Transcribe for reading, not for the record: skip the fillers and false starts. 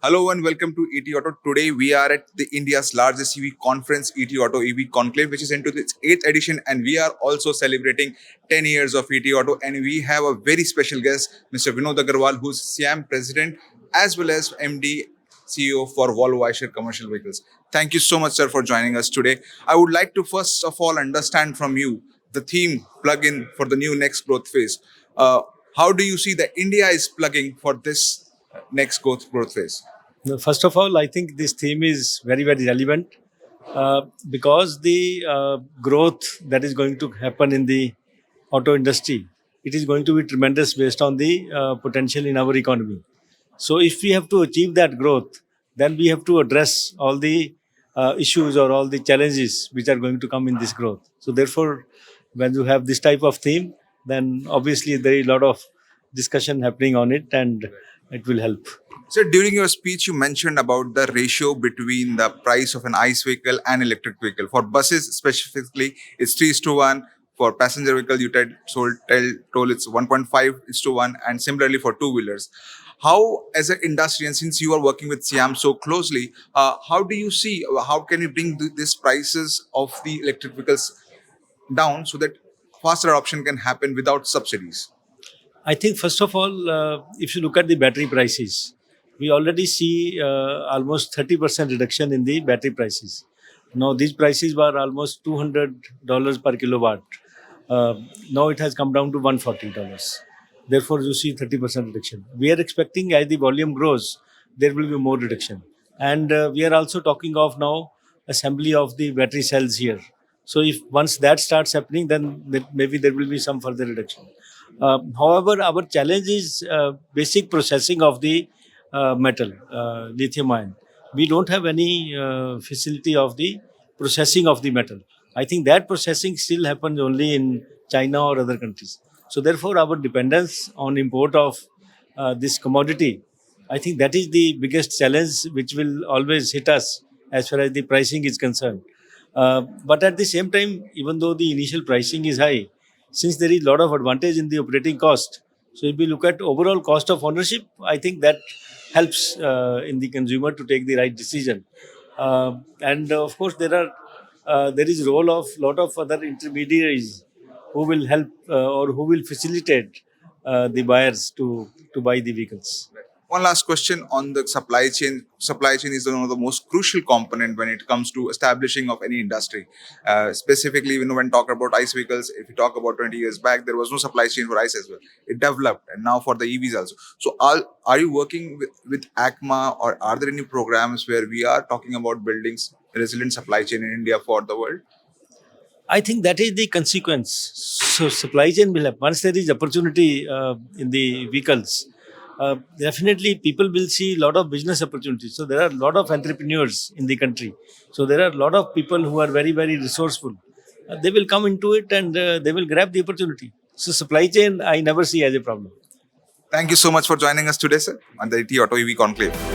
Hello and welcome to ETAuto. Today we are at the India's largest EV conference, ETAuto EV Conclave, which is into its 8th edition, and we are also celebrating 10 years of ETAuto. And we have a very special guest, Mr. Vinod Aggarwal, who's SIAM President as well as MD CEO for Volvo Eicher Commercial Vehicles. Thank you so much, sir, for joining us today. I would like to first of all understand from you the theme plug-in for the new next growth phase. How do you see that India is plugging for this next growth phase? First of all, I think this theme is very, very relevant because the growth that is going to happen in the auto industry, it is going to be tremendous based on the potential in our economy. So if we have to achieve that growth, then we have to address all the issues or all the challenges which are going to come in this growth. So therefore, when you have this type of theme, then obviously there is a lot of discussion happening on it and it will help. So during your speech, you mentioned about the ratio between the price of an ICE vehicle and electric vehicle. For buses specifically, it's 3:1. For passenger vehicle, you told it's 1.5:1, and similarly for two-wheelers. How, as an industry, and since you are working with SIAM so closely, how do you see, how can we bring these prices of the electric vehicles down so that faster adoption can happen without subsidies? I think first of all, if you look at the battery prices, we already see almost 30% reduction in the battery prices. Now these prices were almost $200 per kilowatt. Now it has come down to $140. Therefore, you see 30% reduction. We are expecting as the volume grows, there will be more reduction. And we are also talking of now assembly of the battery cells here. So if once that starts happening, then maybe there will be some further reduction. However, our challenge is basic processing of the metal, lithium ion. We don't have any facility of the processing of the metal. I think that processing still happens only in China or other countries. So therefore, our dependence on import of this commodity, I think that is the biggest challenge which will always hit us as far as the pricing is concerned. But at the same time, even though the initial pricing is high, since there is a lot of advantage in the operating cost, so if we look at overall cost of ownership, I think that helps in the consumer to take the right decision. And of course, there is role of lot of other intermediaries who will help or who will facilitate the buyers to buy the vehicles. One last question on the supply chain. Supply chain is one of the most crucial component when it comes to establishing of any industry. Specifically, when talk about ICE vehicles, if you talk about 20 years back, there was no supply chain for ICE as well. It developed, and now for the EVs also. So, are you working with ACMA, or are there any programs where we are talking about building resilient supply chain in India for the world? I think that is the consequence. So supply chain will have, once there is opportunity in the vehicles, definitely people will see a lot of business opportunities. So there are a lot of entrepreneurs in the country. So there are a lot of people who are very, very resourceful. They will come into it and they will grab the opportunity. So supply chain, I never see as a problem. Thank you so much for joining us today, sir, on the ETAuto EV Conclave.